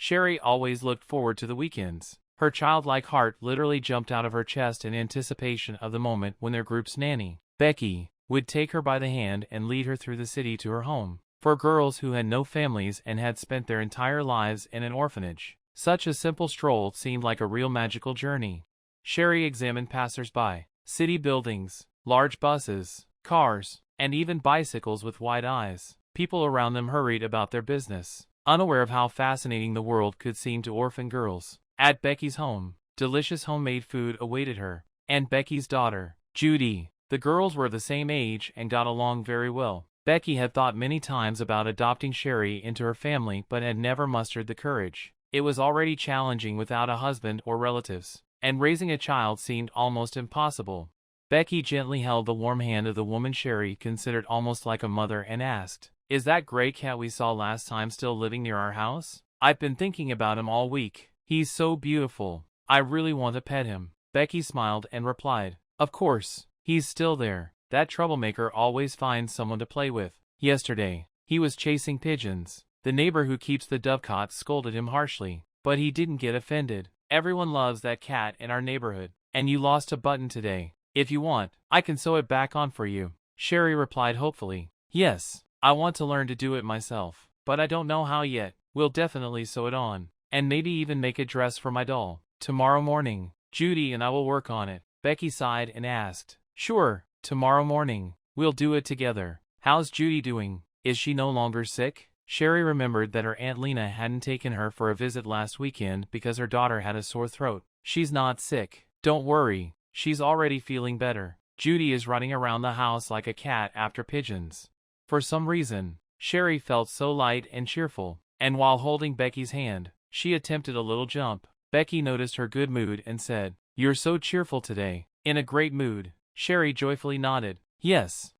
Sherry always looked forward to the weekends. Her childlike heart literally jumped out of her chest in anticipation of the moment when their group's nanny, Becky, would take her by the hand and lead her through the city to her home. For girls who had no families and had spent their entire lives in an orphanage, such a simple stroll seemed like a real magical journey. Sherry examined passers-by, city buildings, large buses, cars, and even bicycles with wide eyes. People around them hurried about their business, unaware of how fascinating the world could seem to orphan girls. At Becky's home, delicious homemade food awaited her, and Becky's daughter, Judy. The girls were the same age and got along very well. Becky had thought many times about adopting Sherry into her family but had never mustered the courage. It was already challenging without a husband or relatives, and raising a child seemed almost impossible. Becky gently held the warm hand of the woman Sherry considered almost like a mother and asked, "Is that gray cat we saw last time still living near our house? I've been thinking about him all week. He's so beautiful. I really want to pet him." Becky smiled and replied, "Of course, he's still there. That troublemaker always finds someone to play with. Yesterday, he was chasing pigeons. The neighbor who keeps the dovecot scolded him harshly, but he didn't get offended. Everyone loves that cat in our neighborhood. And you lost a button today. If you want, I can sew it back on for you." Sherry replied hopefully, "Yes, I want to learn to do it myself, but I don't know how yet. We'll definitely sew it on, and maybe even make a dress for my doll. Tomorrow morning, Judy and I will work on it." Becky sighed and asked, "Sure, tomorrow morning. We'll do it together. How's Judy doing? Is she no longer sick?" Sherry remembered that her Aunt Lena hadn't taken her for a visit last weekend because her daughter had a sore throat. "She's not sick. Don't worry. She's already feeling better. Judy is running around the house like a cat after pigeons." For some reason, Sherry felt so light and cheerful, and while holding Becky's hand, she attempted a little jump. Becky noticed her good mood and said, "You're so cheerful today." "In a great mood." Sherry joyfully nodded. Yes,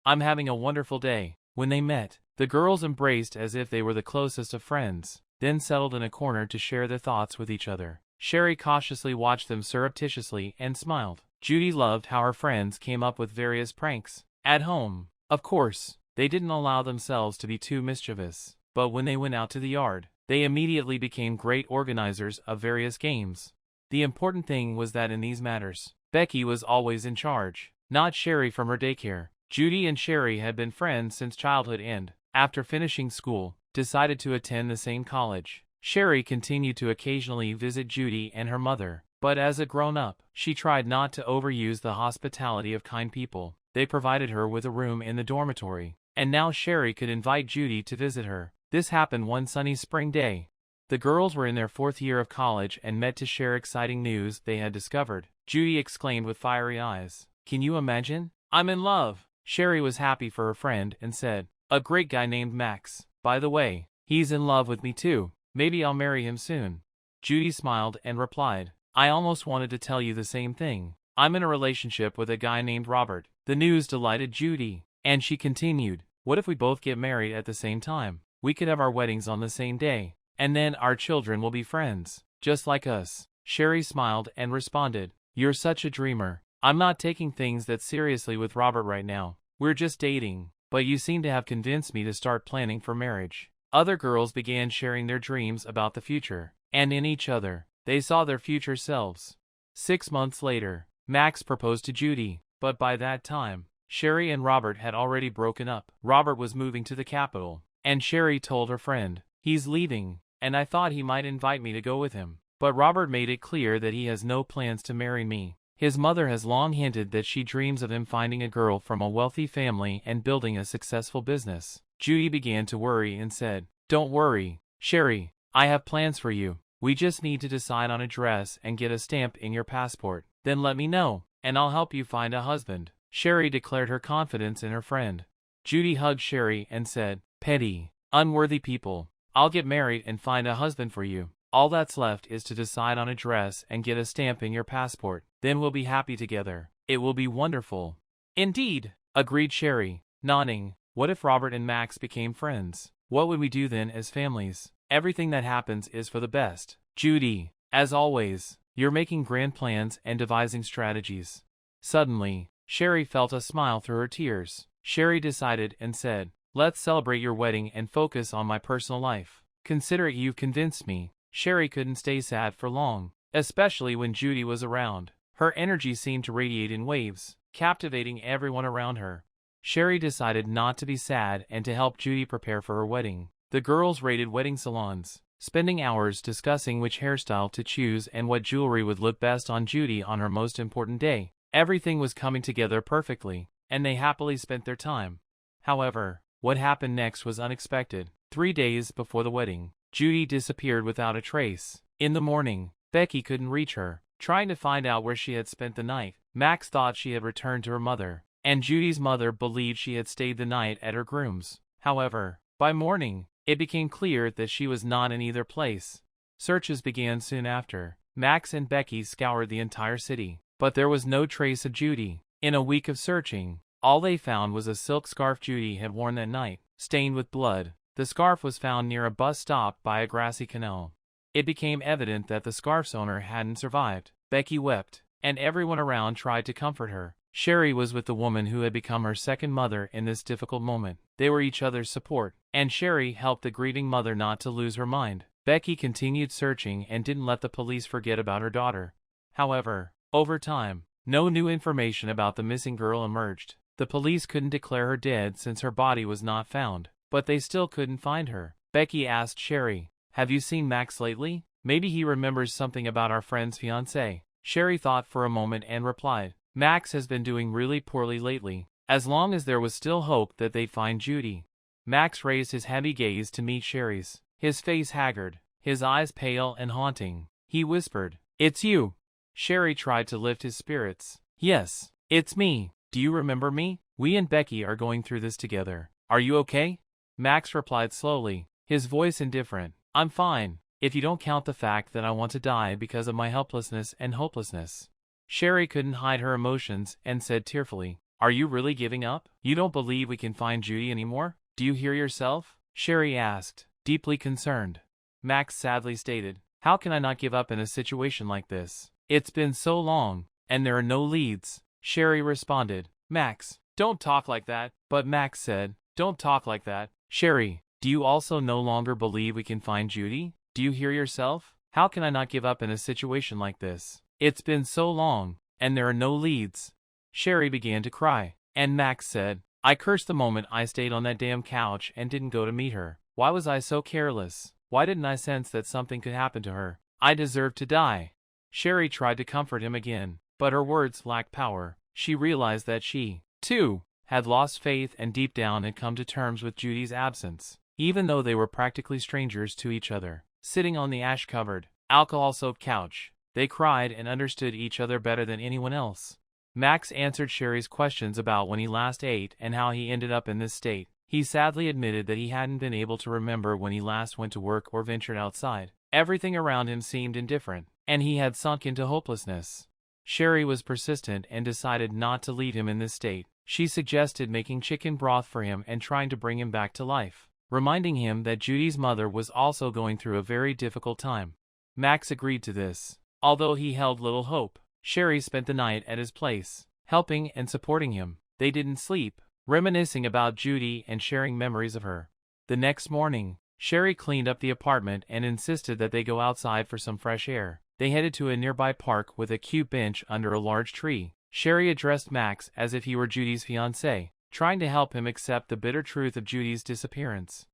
I'm having a wonderful day." When they met, the girls embraced as if they were the closest of friends, then settled in a corner to share their thoughts with each other. Sherry cautiously watched them surreptitiously and smiled. Judy loved how her friends came up with various pranks. At home, of course, they didn't allow themselves to be too mischievous, but when they went out to the yard, they immediately became great organizers of various games. The important thing was that in these matters, Becky was always in charge, not Sherry from her daycare. Judy and Sherry had been friends since childhood and, after finishing school, decided to attend the same college. Sherry continued to occasionally visit Judy and her mother, but as a grown-up, she tried not to overuse the hospitality of kind people. They provided her with a room in the dormitory, and now Sherry could invite Judy to visit her. This happened one sunny spring day. The girls were in their 4th year of college and met to share exciting news they had discovered. Judy exclaimed with fiery eyes, "Can you imagine? I'm in love!" Sherry was happy for her friend and said, "A great guy named Max. By the way, he's in love with me too. Maybe I'll marry him soon." Judy smiled and replied, "I almost wanted to tell you the same thing. I'm in a relationship with a guy named Robert." The news delighted Judy, and she continued, "What if we both get married at the same time? We could have our weddings on the same day, and then our children will be friends, just like us." Sherry smiled and responded, "You're such a dreamer. I'm not taking things that seriously with Robert right now. We're just dating, but you seem to have convinced me to start planning for marriage." Other girls began sharing their dreams about the future, and in each other, they saw their future selves. 6 months later, Max proposed to Judy, but by that time, Sherry and Robert had already broken up. Robert was moving to the capital, and Sherry told her friend, "He's leaving, and I thought he might invite me to go with him. But Robert made it clear that he has no plans to marry me. His mother has long hinted that she dreams of him finding a girl from a wealthy family and building a successful business." Judy began to worry and said, "Don't worry, Sherry, I have plans for you. We just need to decide on a dress and get a stamp in your passport. Then let me know, and I'll help you find a husband." Sherry declared her confidence in her friend. Judy hugged Sherry and said, "Petty, unworthy people. I'll get married and find a husband for you. All that's left is to decide on a dress and get a stamp in your passport. Then we'll be happy together. It will be wonderful." "Indeed," agreed Sherry, nodding. "What if Robert and Max became friends? What would we do then as families? Everything that happens is for the best." "Judy, as always, you're making grand plans and devising strategies." Suddenly, Sherry felt a smile through her tears. Sherry decided and said, "Let's celebrate your wedding and focus on my personal life." Consider it you've convinced me. Sherry couldn't stay sad for long, especially when Judy was around. Her energy seemed to radiate in waves, captivating everyone around her. Sherry decided not to be sad and to help Judy prepare for her wedding. The girls raided wedding salons, spending hours discussing which hairstyle to choose and what jewelry would look best on Judy on her most important day. Everything was coming together perfectly, and they happily spent their time. However, what happened next was unexpected. 3 days before the wedding, Judy disappeared without a trace. In the morning, Becky couldn't reach her, trying to find out where she had spent the night. Max thought she had returned to her mother, and Judy's mother believed she had stayed the night at her groom's. However, by morning, it became clear that she was not in either place. Searches began soon after. Max and Becky scoured the entire city, but there was no trace of Judy. In a week of searching, all they found was a silk scarf Judy had worn that night, stained with blood. The scarf was found near a bus stop by a grassy canal. It became evident that the scarf's owner hadn't survived. Becky wept, and everyone around tried to comfort her. Sherry was with the woman who had become her second mother in this difficult moment. They were each other's support, and Sherry helped the grieving mother not to lose her mind. Becky continued searching and didn't let the police forget about her daughter. However, over time, no new information about the missing girl emerged. The police couldn't declare her dead since her body was not found, but they still couldn't find her. Becky asked Sherry, "Have you seen Max lately? Maybe he remembers something about our friend's fiancé." Sherry thought for a moment and replied, "Max has been doing really poorly lately." As long as there was still hope that they'd find Judy. Max raised his heavy gaze to meet Sherry's, his face haggard, his eyes pale and haunting. He whispered, "It's you." Sherry tried to lift his spirits. "Yes, it's me. Do you remember me? We and Becky are going through this together. Are you okay?" Max replied slowly, his voice indifferent. "I'm fine, if you don't count the fact that I want to die because of my helplessness and hopelessness." Sherry couldn't hide her emotions and said tearfully, "Are you really giving up? You don't believe we can find Judy anymore? Do you hear yourself?" Sherry asked, deeply concerned. Max sadly stated, "How can I not give up in a situation like this? It's been so long, and there are no leads." Sherry responded, "Max, don't talk like that." But Max said, "Don't talk like that. Sherry, do you also no longer believe we can find Judy? Do you hear yourself? How can I not give up in a situation like this? It's been so long, and there are no leads." Sherry began to cry, and Max said, "I cursed the moment I stayed on that damn couch and didn't go to meet her. Why was I so careless? Why didn't I sense that something could happen to her? I deserved to die." Sherry tried to comfort him again, but her words lacked power. She realized that she, too, had lost faith and deep down had come to terms with Judy's absence. Even though they were practically strangers to each other, sitting on the ash-covered, alcohol-soaked couch, they cried and understood each other better than anyone else. Max answered Sherry's questions about when he last ate and how he ended up in this state. He sadly admitted that he hadn't been able to remember when he last went to work or ventured outside. Everything around him seemed indifferent, and he had sunk into hopelessness. Sherry was persistent and decided not to leave him in this state. She suggested making chicken broth for him and trying to bring him back to life, reminding him that Judy's mother was also going through a very difficult time. Max agreed to this. Although he held little hope, Sherry spent the night at his place, helping and supporting him. They didn't sleep, reminiscing about Judy and sharing memories of her. The next morning, Sherry cleaned up the apartment and insisted that they go outside for some fresh air. They headed to a nearby park with a cute bench under a large tree. Sherry addressed Max as if he were Judy's fiancé, trying to help him accept the bitter truth of Judy's disappearance.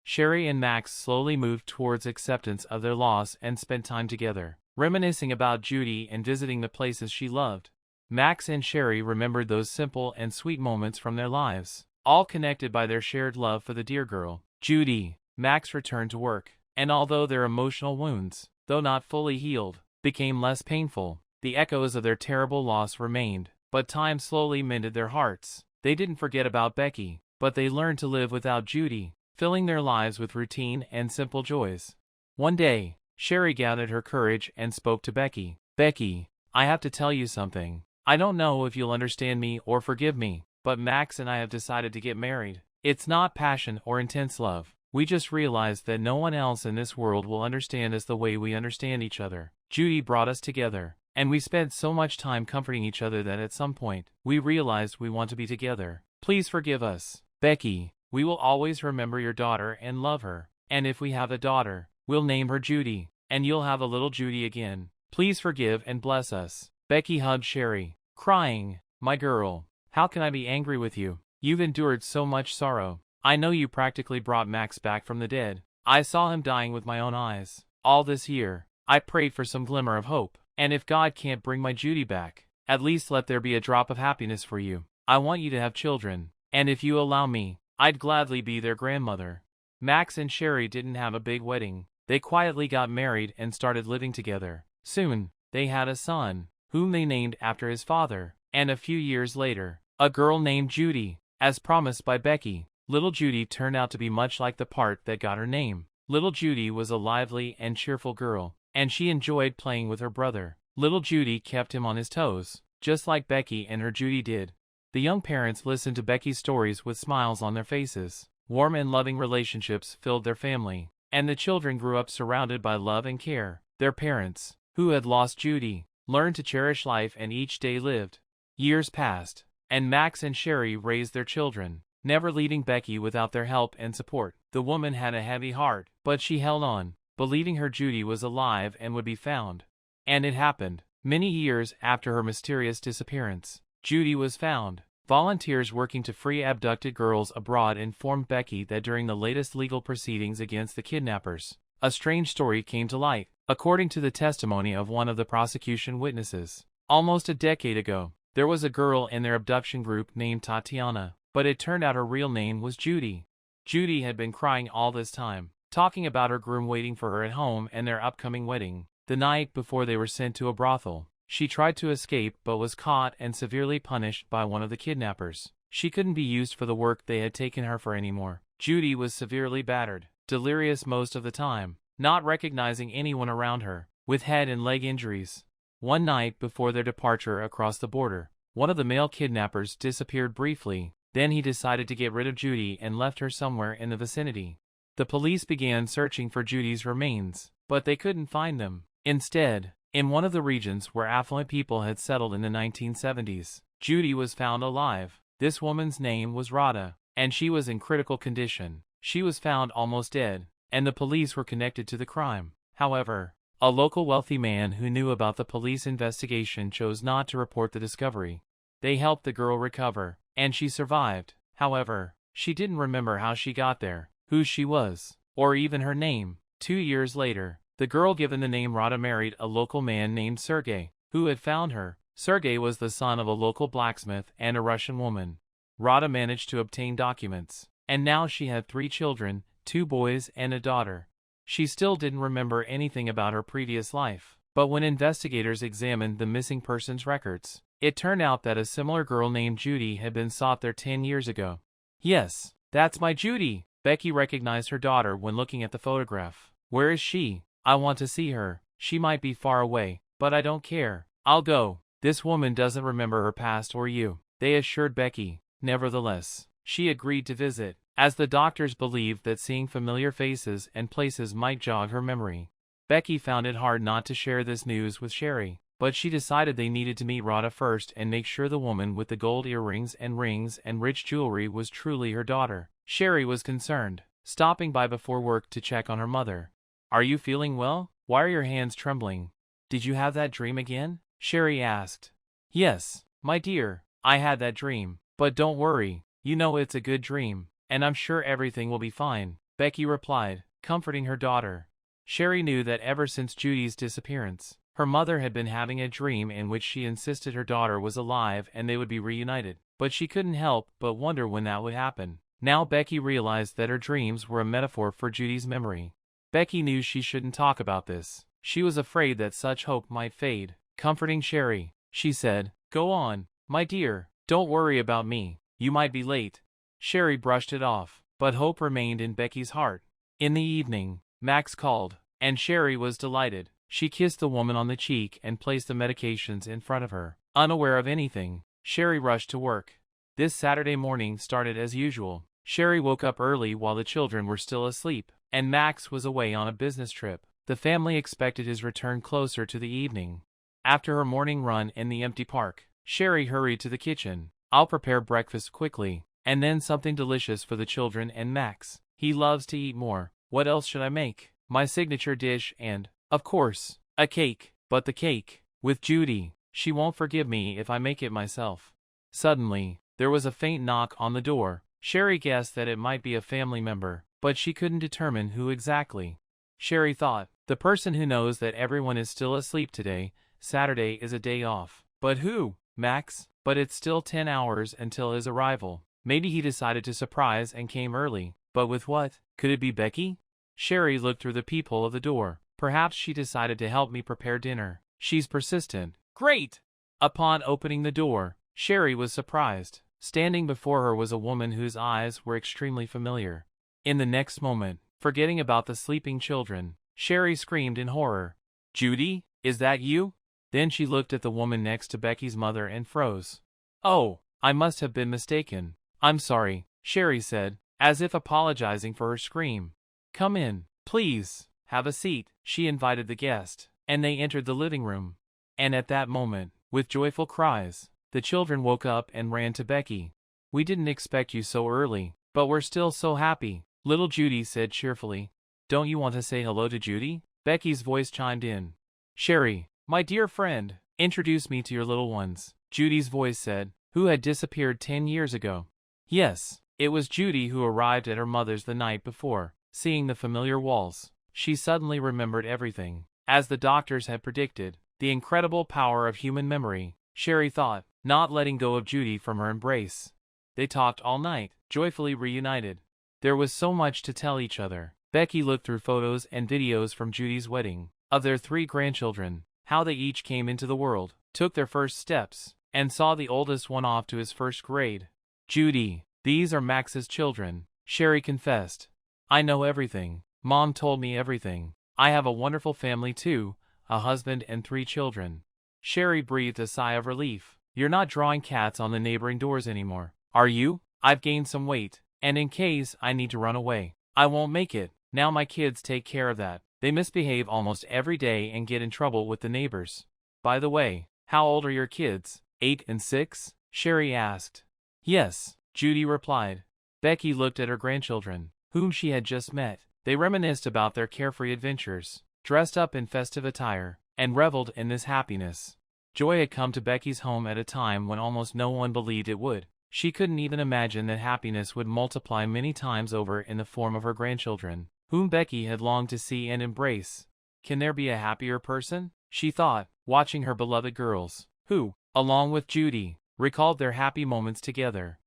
Sherry and Max slowly moved towards acceptance of their loss and spent time together, reminiscing about Judy and visiting the places she loved. Max and Sherry remembered those simple and sweet moments from their lives, all connected by their shared love for the dear girl, Judy. Max returned to work, and although their emotional wounds, though not fully healed, became less painful, the echoes of their terrible loss remained. But time slowly mended their hearts. They didn't forget about Becky, but they learned to live without Judy, filling their lives with routine and simple joys. One day, Sherry gathered her courage and spoke to Becky. "Becky, I have to tell you something. I don't know if you'll understand me or forgive me, but Max and I have decided to get married. It's not passion or intense love. We just realized that no one else in this world will understand us the way we understand each other. Judy brought us together, and we spent so much time comforting each other that at some point, we realized we want to be together. Please forgive us. Becky, we will always remember your daughter and love her." And if we have a daughter, we'll name her Judy, and you'll have a little Judy again. Please forgive and bless us." Becky hugged Sherry, crying, "My girl, how can I be angry with you? You've endured so much sorrow. I know you practically brought Max back from the dead. I saw him dying with my own eyes. All this year, I prayed for some glimmer of hope. And if God can't bring my Judy back, at least let there be a drop of happiness for you. I want you to have children, and if you allow me, I'd gladly be their grandmother." Max and Sherry didn't have a big wedding. They quietly got married and started living together. Soon, they had a son, whom they named after his father, and a few years later, a girl named Judy, as promised by Becky. Little Judy turned out to be much like the part that got her name. Little Judy was a lively and cheerful girl, and she enjoyed playing with her brother. Little Judy kept him on his toes, just like Becky and her Judy did. The young parents listened to Becky's stories with smiles on their faces. Warm and loving relationships filled their family, and the children grew up surrounded by love and care. Their parents, who had lost Judy, learned to cherish life and each day lived. Years passed, and Max and Sherry raised their children, never leaving Becky without their help and support. The woman had a heavy heart, but she held on, believing her Judy was alive and would be found. And it happened. Many years after her mysterious disappearance, Judy was found. Volunteers working to free abducted girls abroad informed Becky that during the latest legal proceedings against the kidnappers, a strange story came to light. According to the testimony of one of the prosecution witnesses, almost a decade ago, there was a girl in their abduction group named Tatiana, but it turned out her real name was Judy. Judy had been crying all this time, talking about her groom waiting for her at home and their upcoming wedding. The night before they were sent to a brothel, she tried to escape but was caught and severely punished by one of the kidnappers. She couldn't be used for the work they had taken her for anymore. Judy was severely battered, delirious most of the time, not recognizing anyone around her, with head and leg injuries. One night before their departure across the border, one of the male kidnappers disappeared briefly. Then he decided to get rid of Judy and left her somewhere in the vicinity. The police began searching for Judy's remains, but they couldn't find them. Instead, in one of the regions where affluent people had settled in the 1970s, Judy was found alive. This woman's name was Rada, and she was in critical condition. She was found almost dead, and the police were connected to the crime. However, a local wealthy man who knew about the police investigation chose not to report the discovery. They helped the girl recover, and she survived. However, she didn't remember how she got there, who she was, or even her name. 2 years later, the girl given the name Rada married a local man named Sergey, who had found her. Sergey was the son of a local blacksmith and a Russian woman. Rada managed to obtain documents, and now she had 3 children, 2 boys and a daughter. She still didn't remember anything about her previous life, but when investigators examined the missing persons records, it turned out that a similar girl named Judy had been sought there 10 years ago. "Yes, that's my Judy." Becky recognized her daughter when looking at the photograph. "Where is she? I want to see her. She might be far away, but I don't care. I'll go." "This woman doesn't remember her past or you," they assured Becky. Nevertheless, she agreed to visit, as the doctors believed that seeing familiar faces and places might jog her memory. Becky found it hard not to share this news with Sherry, but she decided they needed to meet Rada first and make sure the woman with the gold earrings and rings and rich jewelry was truly her daughter. Sherry was concerned, stopping by before work to check on her mother. "Are you feeling well? Why are your hands trembling? Did you have that dream again?" Sherry asked. "Yes, my dear, I had that dream, but don't worry, you know it's a good dream, and I'm sure everything will be fine," Becky replied, comforting her daughter. Sherry knew that ever since Judy's disappearance, her mother had been having a dream in which she insisted her daughter was alive and they would be reunited, but she couldn't help but wonder when that would happen. Now Becky realized that her dreams were a metaphor for Judy's memory. Becky knew she shouldn't talk about this. She was afraid that such hope might fade. Comforting Sherry, she said, "Go on, my dear, don't worry about me. You might be late." Sherry brushed it off, but hope remained in Becky's heart. In the evening, Max called, and Sherry was delighted. She kissed the woman on the cheek and placed the medications in front of her. Unaware of anything, Sherry rushed to work. This Saturday morning started as usual. Sherry woke up early while the children were still asleep, and Max was away on a business trip. The family expected his return closer to the evening. After her morning run in the empty park, Sherry hurried to the kitchen. "I'll prepare breakfast quickly, and then something delicious for the children and Max. He loves to eat more." What else should I make? My signature dish and, of course, a cake. But the cake. With Judy. She won't forgive me if I make it myself. Suddenly, there was a faint knock on the door. Sherry guessed that it might be a family member, but she couldn't determine who exactly. Sherry thought, the person who knows that everyone is still asleep today. Saturday is a day off. But who? Max? But it's still 10 hours until his arrival. Maybe he decided to surprise and came early. But with what? Could it be Becky? Sherry looked through the peephole of the door. Perhaps she decided to help me prepare dinner. She's persistent. Great! Upon opening the door, Sherry was surprised. Standing before her was a woman whose eyes were extremely familiar. In the next moment, forgetting about the sleeping children, Sherry screamed in horror. Judy, is that you? Then she looked at the woman next to Becky's mother and froze. Oh, I must have been mistaken. I'm sorry, Sherry said, as if apologizing for her scream. Come in, please, have a seat, she invited the guest, and they entered the living room. And at that moment, with joyful cries, the children woke up and ran to Becky. We didn't expect you so early, but we're still so happy, little Judy said cheerfully. Don't you want to say hello to Judy? Becky's voice chimed in. Sherry, my dear friend, introduce me to your little ones, Judy's voice said, who had disappeared 10 years ago. Yes, it was Judy who arrived at her mother's the night before. Seeing the familiar walls, she suddenly remembered everything. As the doctors had predicted, the incredible power of human memory, Sherry thought, not letting go of Judy from her embrace. They talked all night, joyfully reunited. There was so much to tell each other. Becky looked through photos and videos from Judy's wedding, of their 3 grandchildren, how they each came into the world, took their first steps, and saw the oldest one off to his first grade. Judy, these are Max's children, Sherry confessed. I know everything. Mom told me everything. I have a wonderful family too, a husband and 3 children. Sherry breathed a sigh of relief. You're not drawing cats on the neighboring doors anymore, are you? I've gained some weight, and in case I need to run away, I won't make it. Now my kids take care of that. They misbehave almost every day and get in trouble with the neighbors. By the way, how old are your kids? 8 and 6? Sherry asked. Yes, Judy replied. Becky looked at her grandchildren, whom she had just met. They reminisced about their carefree adventures, dressed up in festive attire, and reveled in this happiness. Joy had come to Becky's home at a time when almost no one believed it would. She couldn't even imagine that happiness would multiply many times over in the form of her grandchildren, whom Becky had longed to see and embrace. Can there be a happier person? She thought, watching her beloved girls, who, along with Judy, recalled their happy moments together.